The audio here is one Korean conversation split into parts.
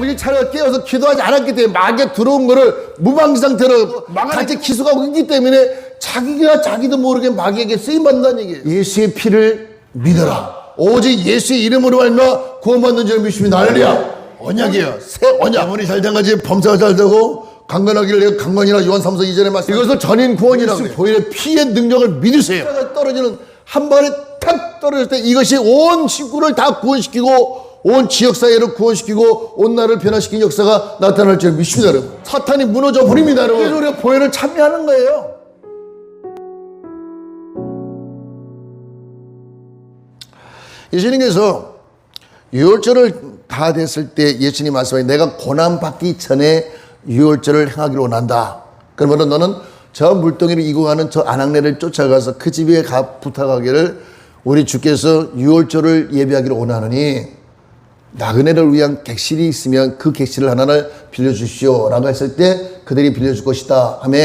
정신 차려 깨어서 기도하지 않았기 때문에 마귀가 들어온 거를 무방지 상태로 같이 기수하고 있기 때문에 자기가 자기도 모르게 마귀에게 쓰임받는다는 얘기예요. 예수의 피를 믿어라. 오직 예수의 이름으로 말미암아 구원받는 줄 믿으시면 할렐루야. 언약이에요. 새 언약. 아무리 잘된 거지 범사가 잘 되고 강건하기를 강건이라 요한 3서 2절에 말씀. 이것을 전인 구원이라고 해요. 보혈의 피의 능력을 믿으세요. 떨어지는 한 번에 탁 떨어질 때 이것이 온 식구를 다 구원시키고 온 지역사회를 구원시키고 온 나라를 변화시킨 역사가 나타날 줄 믿습니다. 여러분. 사탄이 무너져 버립니다. 여러분. 그래서 우리가 보혈을 참여하는 거예요. 예수님께서 유월절을 다 됐을 때 예수님 말씀하신 내가 고난받기 전에 유월절을 행하기로 원한다. 그러면 너는 저 물동이를 이고 가는 저 아낙네를 쫓아가서 그 집에 부탁하기를 우리 주께서 유월절을 예배하기를 원하느니 나그네를 위한 객실이 있으면 그 객실을 하나를 빌려주시오 라고 했을 때 그들이 빌려줄 것이다 하며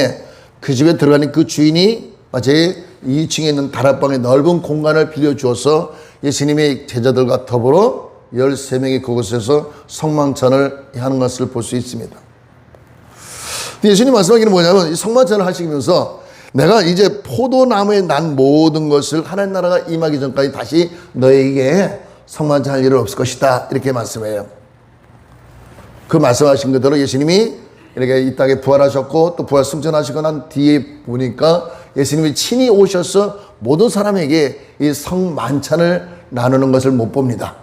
그 집에 들어가는 그 주인이 마치 2층에 있는 다락방의 넓은 공간을 빌려주어서 예수님의 제자들과 더불어 13명이 그곳에서 성만찬을 하는 것을 볼 수 있습니다. 예수님 말씀하기는 뭐냐면 이 성만찬을 하시면서 내가 이제 포도나무에 난 모든 것을 하나님 나라가 임하기 전까지 다시 너에게 성만찬 할 일은 없을 것이다 이렇게 말씀해요. 그 말씀하신 그대로 예수님이 이렇게 이 땅에 부활하셨고 또 부활 승천하시고 난 뒤에 보니까 예수님이 친히 오셔서 모든 사람에게 이 성만찬을 나누는 것을 못 봅니다.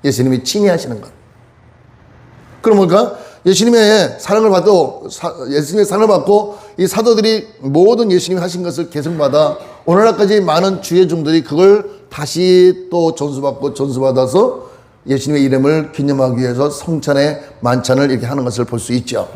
예수님이 친히 하시는 것. 그럼 뭘까? 예수님의 사랑을 받고 이 사도들이 모든 예수님이 하신 것을 계승받아 오늘날까지 많은 주의 종들이 그걸 다시 또 전수받아서 예수님의 이름을 기념하기 위해서 성찬의 만찬을 이렇게 하는 것을 볼 수 있죠.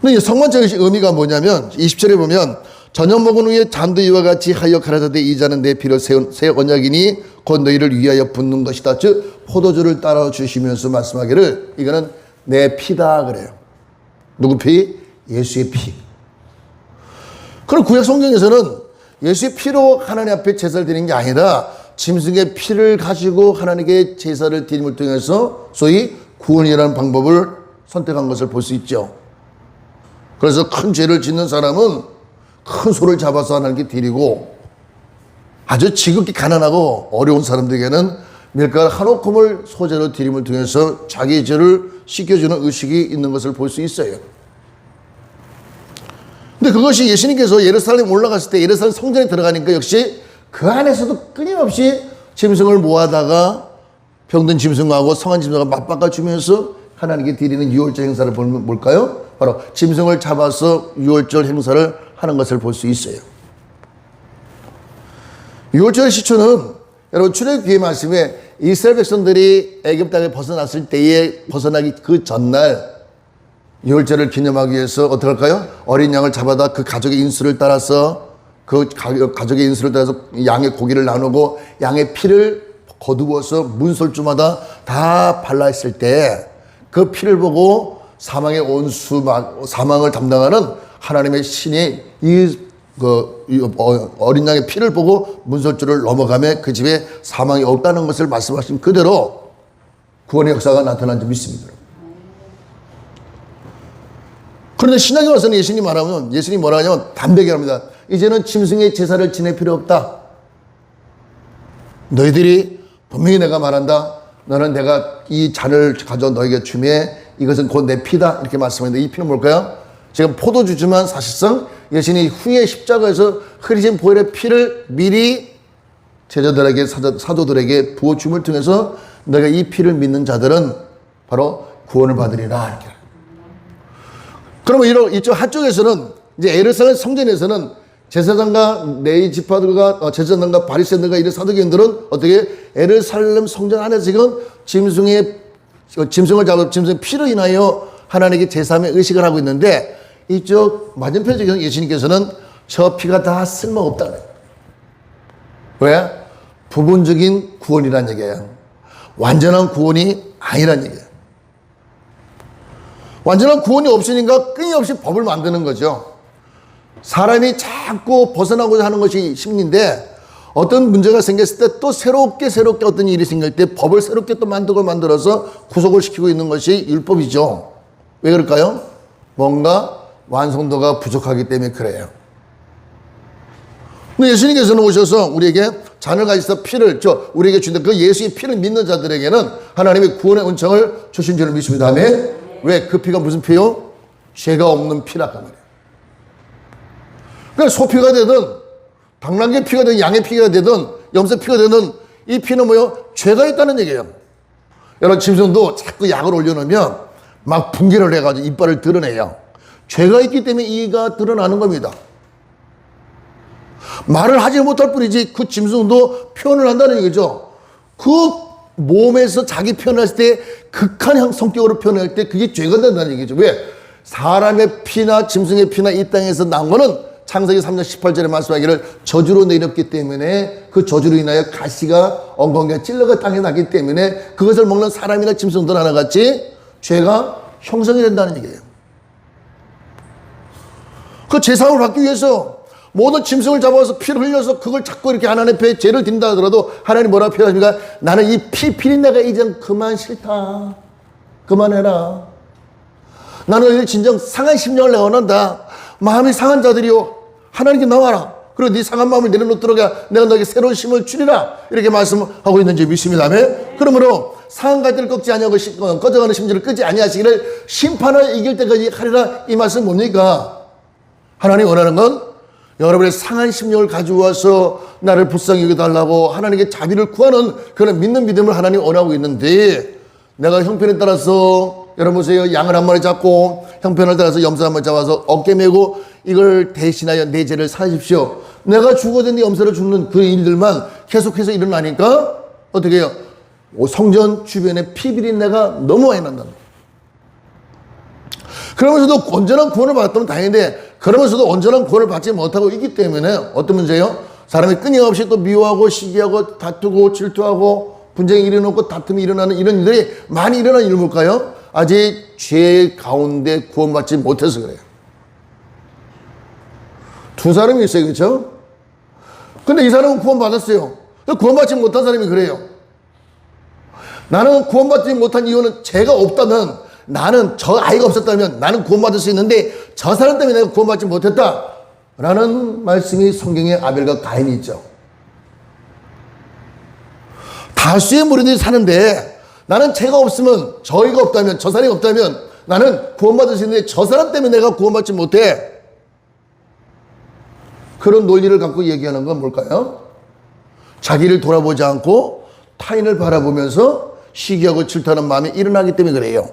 근데 성만찬의 의미가 뭐냐면 20절에 보면 저녁 먹은 후에 잔도 이와 같이 하여 가라사대 이 잔은 내 피로 세운 새 언약이니 곧 너희를 위하여 붓는 것이다. 즉 포도주를 따라 주시면서 말씀하기를 이거는 내 피다 그래요. 누구 피? 예수의 피. 그럼 구약 성경에서는 예수의 피로 하나님 앞에 제사를 드리는 게 아니라 짐승의 피를 가지고 하나님께 제사를 드림을 통해서 소위 구원이라는 방법을 선택한 것을 볼 수 있죠. 그래서 큰 죄를 짓는 사람은 큰 소를 잡아서 하나님께 드리고 아주 지극히 가난하고 어려운 사람들에게는 밀가루 한 오금을 소재로 드림을 통해서 자기의 죄를 씻겨주는 의식이 있는 것을 볼 수 있어요. 근데 그것이 예수님께서 예루살렘 올라갔을 때 예루살렘 성전에 들어가니까 역시 그 안에서도 끊임없이 짐승을 모아다가 병든 짐승하고 성한 짐승하고 맞바꿔 주면서 하나님께 드리는 유월절 행사를 보면 뭘까요? 바로 짐승을 잡아서 유월절 행사를 하는 것을 볼 수 있어요. 유월절 시초는 여러분 출애굽기의 말씀에 이스라엘 백성들이 애굽 땅에 벗어났을 때에 벗어나기 그 전날 유월절을 기념하기 위해서 어떻게 할까요? 어린 양을 잡아다 그 가족의 인수를 따라서 양의 고기를 나누고 양의 피를 거두어서 문설주마다 다 발라했을 때 그 피를 보고 사망의 사망을 담당하는 하나님의 신이 어린 양의 피를 보고 문설주를 넘어가며 그 집에 사망이 없다는 것을 말씀하신 그대로 구원의 역사가 나타난 줄 믿습니다. 그런데 신약에 와서는 예수님 말하면 예수님이 뭐라 하냐면 담대하게 합니다. 이제는 짐승의 제사를 지낼 필요 없다. 너희들이 분명히 내가 말한다. 너는 내가 이 잔을 가져 너에게 주매 이것은 곧 내 피다 이렇게 말씀했는데 이 피는 뭘까요? 지금 포도주지만 사실상 예수님이 후에 십자가에서 흐리신 보혈의 피를 미리 제자들에게 사도들에게 부어줌을 통해서 너가 이 피를 믿는 자들은 바로 구원을 받으리라 이렇게. 그러면 이쪽 한쪽에서는 이제 예루살렘 성전에서는 제사장과 레위 지파들과 제사장과 바리새인들과 이런 사두개인들은 어떻게 예루살렘 성전 안에서 지금 짐승을 잡아 짐승의 피로 인하여 하나님께 제사함의 의식을 하고 있는데 이쪽 맞은편에 예수님께서는 저 피가 다 쓸모없다. 왜? 부분적인 구원이란 얘기예요. 완전한 구원이 아니란 얘기예요. 완전한 구원이 없으니까 끊임없이 법을 만드는 거죠. 사람이 자꾸 벗어나고자 하는 것이 심리인데 어떤 문제가 생겼을 때 또 새롭게 어떤 일이 생길 때 법을 새롭게 또 만들어서 구속을 시키고 있는 것이 율법이죠. 왜 그럴까요? 뭔가 완성도가 부족하기 때문에 그래요. 근데 예수님께서는 오셔서 우리에게 잔을 가지사 피를 우리에게 준다. 그 예수의 피를 믿는 자들에게는 하나님의 구원의 은총을 주신 줄을 믿습니다. 아멘. 왜? 그 피가 무슨 피요? 죄가 없는 피라고 말이에요. 그러니까 소피가 되든 방랑개 피가 되든 양의 피가 되든 염소 피가 되든 이 피는 뭐요? 죄가 있다는 얘기예요. 여러분 짐승도 자꾸 약을 올려놓으면 막 분개를 해가지고 이빨을 드러내요. 죄가 있기 때문에 이가 드러나는 겁니다. 말을 하지 못할 뿐이지 그 짐승도 표현을 한다는 얘기죠. 그 몸에서 자기 표현했을 때 극한 성격으로 표현할 때 그게 죄가 된다는 얘기죠. 왜? 사람의 피나 짐승의 피나 이 땅에서 나온 거는 창세기 3장 18절에 말씀하기를 저주로 내렸기 때문에 그 저주로 인하여 가시가 엉겅퀴가 찔러가 땅에 나기 때문에 그것을 먹는 사람이나 짐승들 하나같이 죄가 형성이 된다는 얘기예요. 그 제사를 받기 위해서 모든 짐승을 잡아서 피를 흘려서 그걸 자꾸 이렇게 하나님 앞에 죄를 딘다 하더라도 하나님 뭐라고 표현하십니까? 나는 이 피비린내가 이제 그만 싫다. 그만해라. 나는 너희들 진정 상한 심령을 내가 원한다. 마음이 상한 자들이요 하나님께 나와라. 그리고 네 상한 마음을 내려놓도록 내가 너에게 새로운 힘을 주리라. 이렇게 말씀하고 있는지 믿습니다. 아멘. 그러므로 상한 갈대를 꺾지 아니하고 꺼져가는 심지를 끄지 아니하시기를 심판을 이길 때까지 하리라. 이 말씀 뭡니까? 하나님 원하는 건 여러분의 상한 심령을 가지고 와서 나를 불쌍히 여겨달라고 하나님께 자비를 구하는 그런 믿는 믿음을 하나님 원하고 있는데 내가 형편에 따라서 여러분 보세요. 양을 한 마리 잡고 형편을 따라서 염소 한 마리 잡아서 어깨 메고 이걸 대신하여 내 죄를 사십시오. 내가 죽어든 염소를 죽는 그 일들만 계속해서 일어나니까 어떻게 해요? 성전 주변에 피비린내가 너무 많이 난다. 그러면서도 온전한 구원을 받았다면 다행인데 그러면서도 온전한 구원을 받지 못하고 있기 때문에 어떤 문제예요? 사람이 끊임없이 또 미워하고 시기하고 다투고 질투하고 분쟁이 일어나고 다툼이 일어나는 이런 일들이 많이 일어나는 이유는 뭘까요? 아직 죄 가운데 구원받지 못해서 그래요. 두 사람이 있어요. 그렇죠? 근데 이 사람은 구원받았어요. 구원받지 못한 사람이 그래요. 나는 구원받지 못한 이유는 죄가 없다면 나는 저 아이가 없었다면 나는 구원받을 수 있는데 저 사람 때문에 내가 구원받지 못했다 라는 말씀이 성경에 아벨과 가인이 있죠. 다수의 무리들이 사는데 나는 죄가 없으면 저희가 없다면 저 사람이 없다면 나는 구원받을 수 있는데 저 사람 때문에 내가 구원받지 못해. 그런 논리를 갖고 얘기하는 건 뭘까요? 자기를 돌아보지 않고 타인을 바라보면서 시기하고 질투하는 마음이 일어나기 때문에 그래요.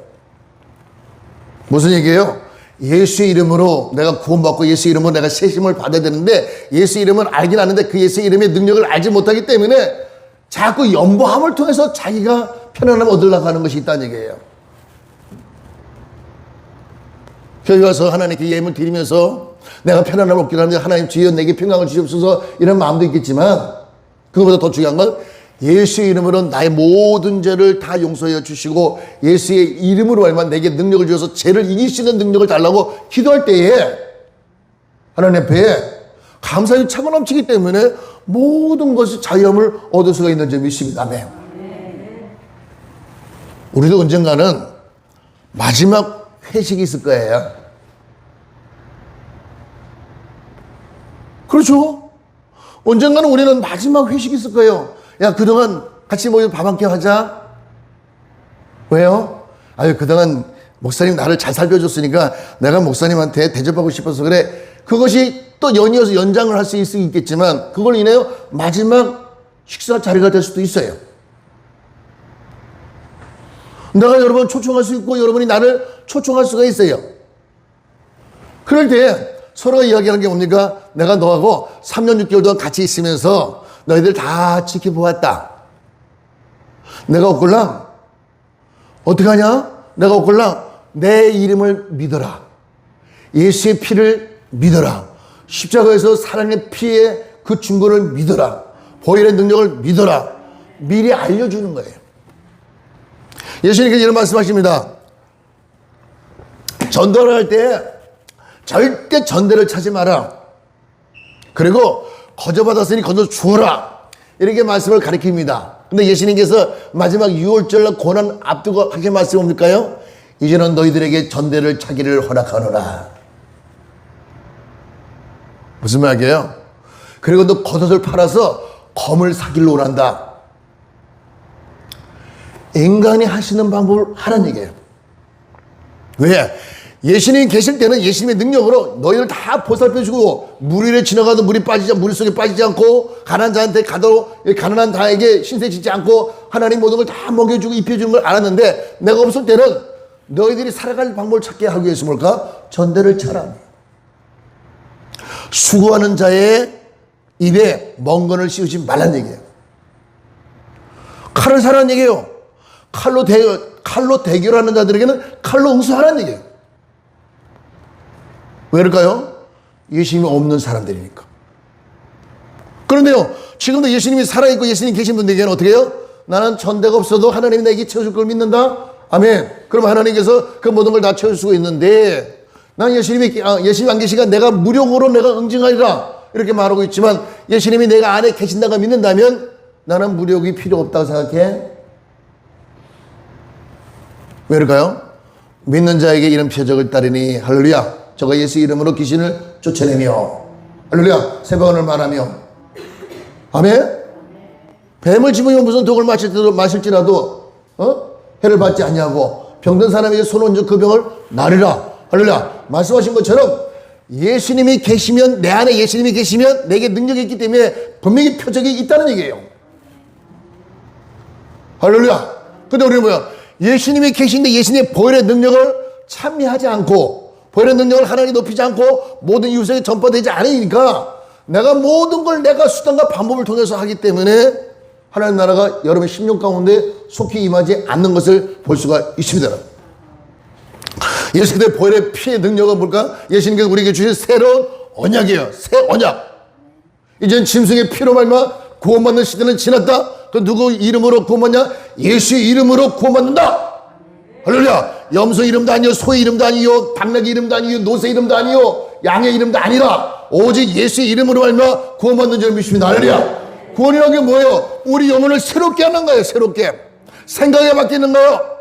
무슨 얘기예요? 예수의 이름으로 내가 구원받고 예수의 이름으로 내가 세심을 받아야 되는데 예수의 이름은 알긴 아는데 그 예수의 이름의 능력을 알지 못하기 때문에 자꾸 연보함을 통해서 자기가 편안함을 얻으려고 하는 것이 있다는 얘기예요. 교회 와서 하나님께 예물 드리면서 내가 편안함을 얻기를 하는데 하나님 주여 내게 평강을 주시옵소서 이런 마음도 있겠지만 그것보다 더 중요한 건 예수의 이름으로 나의 모든 죄를 다 용서해 주시고 예수의 이름으로 말만 내게 능력을 주셔서 죄를 이길 수 있는 능력을 달라고 기도할 때에 하나님 앞에 감사의 차가 넘치기 때문에 모든 것이 자유함을 얻을 수가 있는 줄 믿습니다. 아멘. 우리도 언젠가는 마지막 회식이 있을 거예요. 그렇죠? 언젠가는 우리는 마지막 회식이 있을 거예요. 야, 그동안 같이 모여서 밥 한 끼 하자. 왜요? 아유, 그동안 목사님 나를 잘 살펴줬으니까 내가 목사님한테 대접하고 싶어서 그래. 그것이 또 연이어서 연장을 할 수 있겠지만 그걸 인해서 마지막 식사 자리가 될 수도 있어요. 내가 여러분 초청할 수 있고 여러분이 나를 초청할 수가 있어요. 그럴 때 서로가 이야기하는 게 뭡니까? 내가 너하고 3년 6개월 동안 같이 있으면서 너희들 다 지켜보았다. 내가 없걸랑 어떻게 하냐? 내가 없걸랑 내 이름을 믿어라. 예수의 피를 믿어라. 십자가에서 사랑의 피의 그 증거를 믿어라. 보혈의 능력을 믿어라. 미리 알려주는 거예요. 예수님께서 이런 말씀하십니다. 전도를 할 때 절대 전대를 차지 마라. 그리고 거저받았으니 거저 주어라. 이렇게 말씀을 가리킵니다. 근데 예수님께서 마지막 유월절 고난 앞두고 하게 말씀 뭡니까요? 이제는 너희들에게 전대를 차기를 허락하노라. 무슨 말이에요? 그리고 너 겉옷을 팔아서 검을 사길로 오란다. 인간이 하시는 방법을 하라는 얘기예요. 왜? 예수님이 계실 때는 예수님의 능력으로 너희를 다 보살펴주고 물 위를 지나가도 물 속에 빠지지 않고 가난한 자한테 가난한 자에게 신세지지 않고 하나님 모든 걸 다 먹여주고 입혀주는 걸 알았는데 내가 없을 때는 너희들이 살아갈 방법을 찾게 하기 위해서 뭘까? 전대를 차라. 수고하는 자의 입에 멍건을 씌우지 말란 얘기예요. 칼을 사라는 얘기예요. 칼로 대결하는 자들에게는 칼로 응수하라는 얘기예요. 왜 그럴까요? 예수님이 없는 사람들이니까. 그런데요, 지금도 예수님이 살아있고 예수님 계신 분들에게는 어떻게 해요? 나는 전대가 없어도 하나님이 나에게 채워줄 걸 믿는다? 아멘. 그럼 하나님께서 그 모든 걸 다 채울 수가 있는데, 난 예수님이 안 계시니까 내가 무력으로 내가 응징하리라. 이렇게 말하고 있지만, 예수님이 내가 안에 계신다고 믿는다면, 나는 무력이 필요 없다고 생각해. 왜 그럴까요? 믿는 자에게 이런 표적을 따르니, 할렐루야. 저가 예수 이름으로 귀신을 쫓아내며, 할렐루야. 새벽을 말하며, 아멘. 뱀을 집으면 무슨 독을 마실지라도 해를 받지 않냐고 병든 사람에게 손 얹어 그 병을 나르라. 할렐루야. 말씀하신 것처럼 예수님이 계시면, 내 안에 예수님이 계시면 내게 능력이 있기 때문에 분명히 표적이 있다는 얘기예요. 할렐루야. 근데 우리는 뭐야? 예수님이 계신데 예수님의 보혈의 능력을 찬미하지 않고 보혈의 능력을 하나님께 높이지 않고 모든 이웃에게 전파되지 않으니까 내가 모든 걸 내가 수단과 방법을 통해서 하기 때문에 하나님 나라가 여러분의 심령 가운데 속히 임하지 않는 것을 볼 수가 있습니다. 예수님의 보혈의 피의 능력은 뭘까? 예수님께서 우리에게 주신 새로운 언약이에요. 새 언약. 이제는 짐승의 피로 말미암아 구원받는 시대는 지났다. 그 누구 이름으로 구원받냐? 예수의 이름으로 구원받는다. 할렐루야. 염소 이름도 아니요, 소의 이름도 아니요, 당나귀 이름도 아니요, 노새 이름도 아니요, 양의 이름도 아니라 오직 예수의 이름으로 말미암아 구원받는 줄 믿습니다. 할렐루야. 구원이라는 게 뭐예요? 우리 영혼을 새롭게 하는 거예요. 새롭게 생각에 바뀌는 거예요.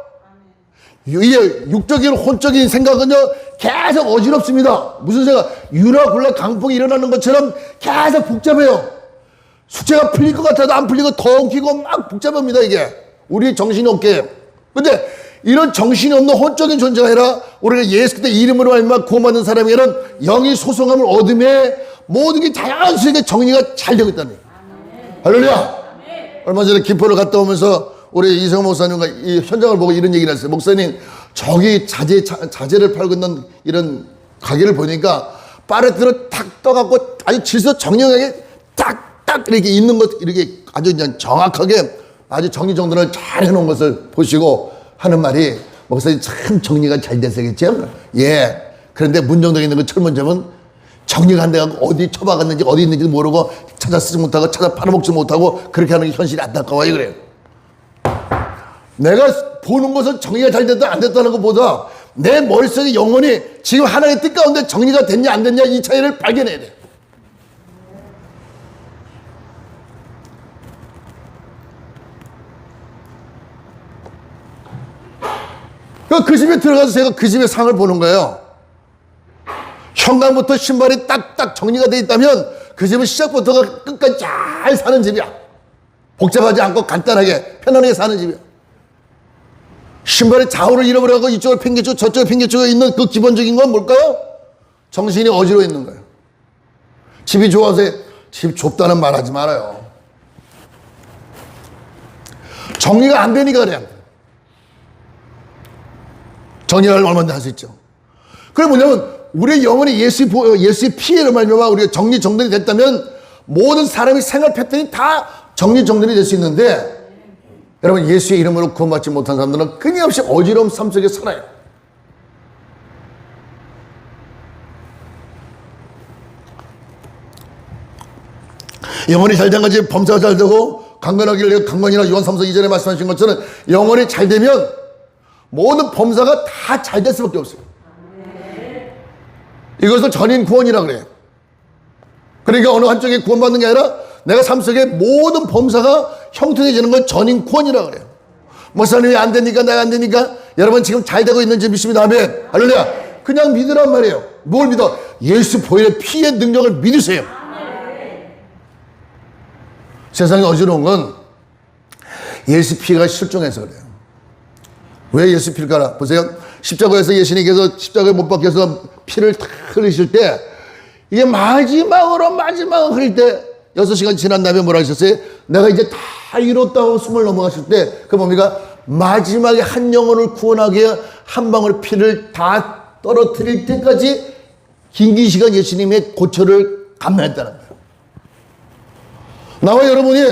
이게 육적인 혼적인 생각은요 계속 어지럽습니다. 무슨 생각? 유라굴라 강풍이 일어나는 것처럼 계속 복잡해요. 숙제가 풀릴 것 같아도 안 풀리고 더 엉키고 막 복잡합니다. 이게 우리 정신이 없게. 근데 이런 정신이 없는 혼적인 존재가 아니라 우리가 예수 그리스도의 이름으로 알면 구원받는 사람에게는 영이 소송함을 얻음에 모든 게 자연스럽게 정리가 잘 되고 있다는 거예요. 할렐루야. 얼마 전에 김포를 갔다 오면서 우리 이성 목사님과 이 현장을 보고 이런 얘기를 했어요. 목사님, 저기 자재를 팔고 있는 이런 가게를 보니까 파레트로 탁 떠갖고 아주 질서 정령하게 딱딱 이렇게 있는 것, 이렇게 아주 그냥 정확하게 아주 정리정돈을 잘 해놓은 것을 보시고 하는 말이, 목사님 참 정리가 잘 됐어야겠죠? 예. 그런데 문정동에 있는 그 철문점은 정리가 안 돼가지고 어디 처박았는지 어디 있는지 모르고 찾아 쓰지 못하고 찾아 팔아먹지 못하고 그렇게 하는 게 현실이 안타까워요. 그래요. 내가 보는 것은 정리가 잘 됐다 안 됐다는 것보다 내 머릿속에 영혼이 지금 하나님의 뜻 가운데 정리가 됐냐 안 됐냐 이 차이를 발견해야 돼. 그 집에 들어가서 제가 그 집의 상을 보는 거예요. 현관부터 신발이 딱딱 정리가 돼 있다면 그 집은 시작부터가 끝까지 잘 사는 집이야. 복잡하지 않고 간단하게 편안하게 사는 집이야. 신발의 좌우를 잃어버려서 이쪽을 팽개치고 저쪽을 팽개치고 있는 그 기본적인 건 뭘까요? 정신이 어지러워 있는 거예요. 집이 좋아서 집 좁다는 말 하지 말아요. 정리가 안 되니까 그래요. 정리를 얼마든지 할 수 있죠. 그게 뭐냐면 우리의 영혼이 예수의 피해를 말미암아 우리가 정리정돈이 됐다면 모든 사람의 생활 패턴이 다 정리정돈이 될 수 있는데, 여러분 예수의 이름으로 구원받지 못한 사람들은 끊임없이 어지러움 삶 속에 살아요. 영혼이 잘된 거지 범사가 잘 되고 강건하기를 강건이나 요한 3서 2절에 말씀하신 것처럼 영혼이 잘 되면 모든 범사가 다 잘 될 수밖에 없어요. 이것을 전인 구원이라고 그래요. 그러니까 어느 한쪽에 구원받는 게 아니라 내가 삶 속에 모든 범사가 형통해지는 건 전인 구원이라고 그래요. 목사님이 안 되니까 내가 안 되니까 여러분 지금 잘 되고 있는지 믿습니다. 아멘. 할렐루야. 그냥 믿으란 말이에요. 뭘 믿어? 예수 보혈의 피의 능력을 믿으세요. 세상이 어지러운 건 예수 피가 실종해서 그래요. 왜 예수 피일까라? 보세요. 십자가에서 예수님께서 십자가에 못 박혀서 피를 탁 흘리실 때 이게 마지막으로 흘릴 때 6시간 지난 다음에 뭐라 하셨어요? 내가 이제 다 이뤘다고 숨을 넘어가실 때 그 뭡니까? 마지막에 한 영혼을 구원하기 위해 한 방울 피를 다 떨어뜨릴 때까지 긴 시간 예수님의 고초를 감내했다는 거예요. 나와 여러분이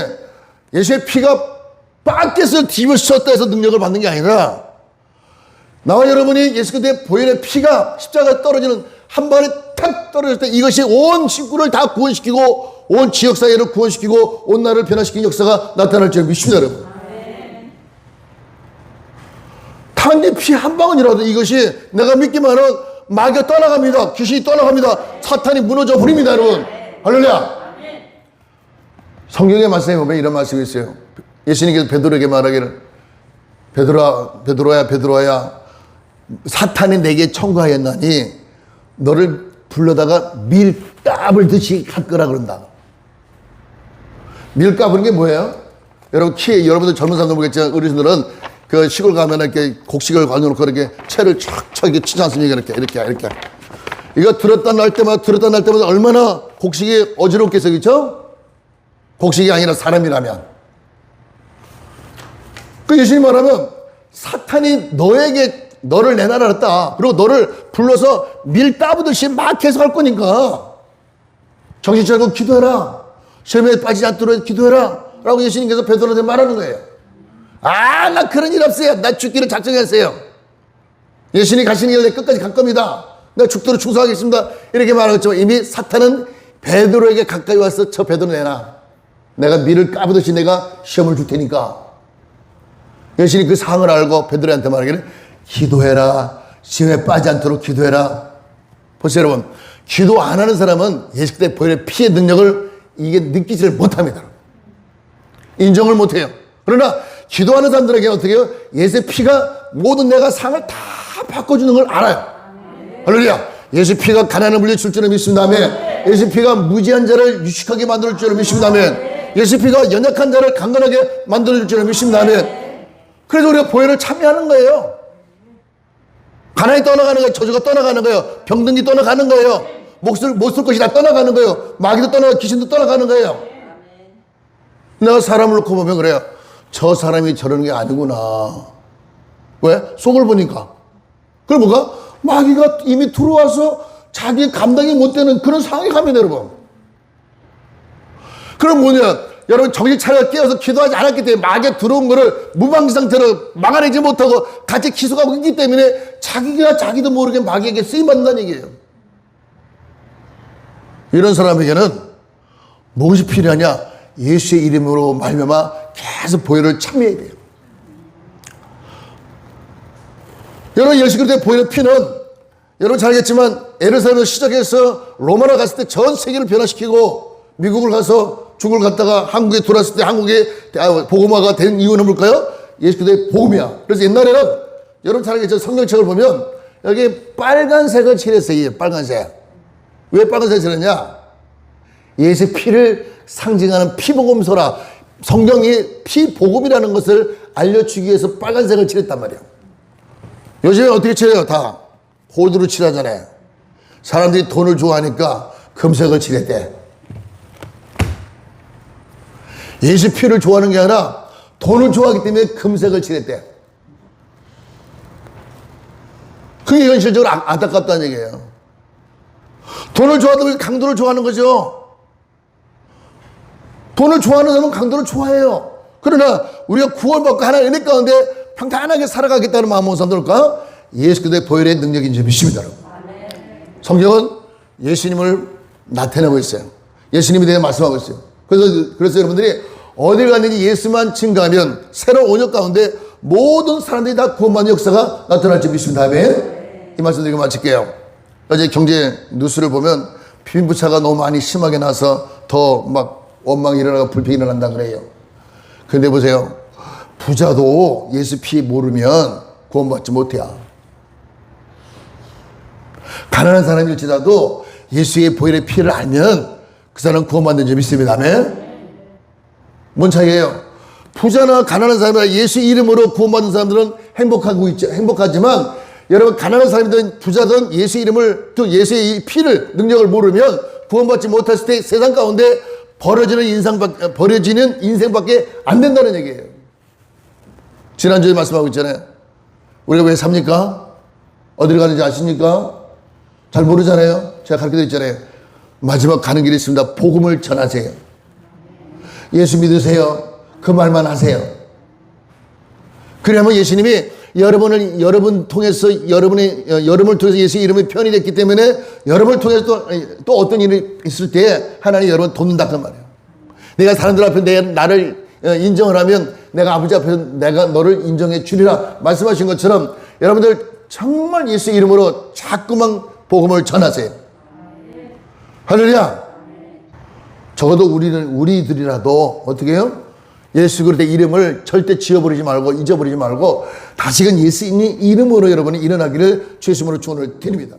예수의 피가 밖에서 뒤집어 씌웠다 해서 능력을 받는 게 아니라 나와 여러분이 예수 그리스도의 보혈의 피가 십자가에 떨어지는 한 번에 탁 떨어질 때 이것이 온 식구를 다 구원시키고 온 지역사회를 구원시키고 온 나라를 변화시키는 역사가 나타날 줄 믿습니다. 여러분. 단지 피 한 방울이라도 이것이 내가 믿기만 하면 마귀가 떠나갑니다. 귀신이 떠나갑니다. 사탄이 무너져 버립니다. 여러분. 할렐루야. 성경의 말씀에 보면 이런 말씀이 있어요. 예수님께서 베드로에게 말하기를 베드로야 사탄이 내게 청구하였나니 너를 불러다가 밀가불 듯이 할 거라 그런다. 밀가불은 게 뭐예요? 여러분들 젊은 사람들 모르겠지만 어르신들은 그 시골 가면 이렇게 곡식을 가져놓고 이렇게 채를 촥촥 이렇게 치지 않습니까? 이렇게. 이거 들었다 날 때마다 얼마나 곡식이 어지럽겠어요, 그렇죠? 곡식이 아니라 사람이라면. 그 예수님 말하면 사탄이 너를 내놔놨다. 그리고 너를 불러서 밀 따부듯이 막 해석할 거니까 정신 차리고 기도해라. 시험에 빠지지 않도록 기도해라. 라고 예수님께서 베드로한테 말하는 거예요. 나 그런 일 없어요. 나 죽기를 작정했어요. 예수님이 가시는 길에 끝까지 갈 겁니다. 내가 죽도록 충성하겠습니다. 이렇게 말하겠지만 이미 사탄은 베드로에게 가까이 와서 저 베드로 내놔. 내가 밀을 까부듯이 내가 시험을 줄 테니까. 예수님이 그 상황을 알고 베드로한테 말하기를 기도해라. 시험에 빠지지 않도록 기도해라. 보세요 여러분. 기도 안 하는 사람은 예수 그리스도의 보혈의 피의 능력을 이게 느끼지를 못합니다. 인정을 못해요. 그러나 기도하는 사람들에게 어떻게 해요? 예수의 피가 모든 내가 상을 다 바꿔주는 걸 알아요. 할렐루야. 예수 피가 가난을 물려줄 줄을 믿습니다. 아멘. 예수 피가 무지한 자를 유식하게 만들 줄을 믿습니다. 아멘. 예수 피가 연약한 자를 강건하게 만들어줄 줄을 믿습니다. 아멘. 그래서 우리가 보혈을 참여하는 거예요. 가난이 떠나가는 거예요. 저주가 떠나가는 거예요. 병든이 떠나가는 거예요. 못 쓸 것이 다 떠나가는 거예요. 마귀도 떠나가고 귀신도 떠나가는 거예요. 내가 사람을 놓고 보면 그래요. 저 사람이 저러는 게 아니구나. 왜? 속을 보니까. 그럼 뭐가? 마귀가 이미 들어와서 자기 감당이 못 되는 그런 상황에 가면 여러분. 그럼 뭐냐? 여러분 정신 차려 깨어서 기도하지 않았기 때문에 마귀가 들어온 거를 무방지 상태로 막아내지 못하고 같이 기속하고 있기 때문에 자기도 모르게 마귀에게 쓰임받는다는 얘기예요. 이런 사람에게는 무엇이 필요하냐? 예수의 이름으로 말미암아 계속 보혈을 참여해야 돼요. 여러분 예수 그리스도의 보혈의 피는 여러분 잘 알겠지만 예루살렘에서 시작해서 로마로 갔을 때 전 세계를 변화시키고 미국을 가서 중국을 갔다가 한국에 돌아왔을 때 한국에 복음화가 된 이유는 뭘까요? 예수 그리스도의 복음이야. 그래서 옛날에는 여러분 잘 알겠죠? 성경책을 보면 여기 빨간색을 칠했어요. 빨간색. 왜 빨간색을 칠했냐? 예수의 피를 상징하는 피복음서라. 성경이 피복음이라는 것을 알려주기 위해서 빨간색을 칠했단 말이에요. 요즘에 어떻게 칠해요? 다 골드로 칠하잖아요. 사람들이 돈을 좋아하니까 금색을 칠했대. 예수 피를 좋아하는 게 아니라 돈을 좋아하기 때문에 금색을 칠했대. 그게 현실적으로 안타깝다는 얘기예요. 돈을 좋아하다 보니 강도를 좋아하는 거죠. 돈을 좋아하는 사람은 강도를 좋아해요. 그러나 우리가 구원받고 하나의 은혜 가운데 평탄하게 살아가겠다는 마음 먹은 사람들과 예수 그리스도의 보혈의 능력인 줄 믿습니다. 여러분. 성경은 예수님을 나타내고 있어요. 예수님에 대해 말씀하고 있어요. 그래서 여러분들이 어딜 갔는지 예수만 증거하면 새로운 언약 가운데 모든 사람들이 다 구원받는 역사가 나타날 줄 믿습니다. 아멘. 이 말씀 드리고 마칠게요. 어제 경제 뉴스를 보면 빈부차가 너무 많이 심하게 나서 더 막 원망이 일어나고 불평이 일어난다 그래요. 근데 보세요. 부자도 예수 피 모르면 구원받지 못해요. 가난한 사람일지라도 예수의 보혈의 피를 알면 그 사람은 구원받는 줄 믿습니다. 아멘? 뭔 차이예요? 부자나 가난한 사람이나 예수 이름으로 구원받는 사람들은 행복하지만 여러분, 가난한 사람이든 부자든 예수 이름을, 또 예수의 피를, 능력을 모르면 구원받지 못했을 때 세상 가운데 버려지는 인생밖에 안 된다는 얘기예요. 지난주에 말씀하고 있잖아요. 우리가 왜 삽니까? 어디로 가는지 아십니까? 잘 모르잖아요. 제가 가르쳐 드렸잖아요. 마지막 가는 길이 있습니다. 복음을 전하세요. 예수 믿으세요. 그 말만 하세요. 그러면 예수님이 여러분을 통해서 예수의 이름이 표현이 됐기 때문에 여러분을 통해서 또 어떤 일이 있을 때 하나님 여러분 돕는다 그 말이에요. 내가 사람들 앞에 나를 인정을 하면 내가 아버지 앞에서 내가 너를 인정해 주리라 말씀하신 것처럼 여러분들 정말 예수 이름으로 자꾸만 복음을 전하세요. 할렐루야. 적어도 우리들이라도 어떻게 해요? 예수 그리스도의 이름을 절대 지워버리지 말고 잊어버리지 말고 다시금 예수님의 이름으로 여러분이 일어나기를 주의 이름으로 축원을 드립니다.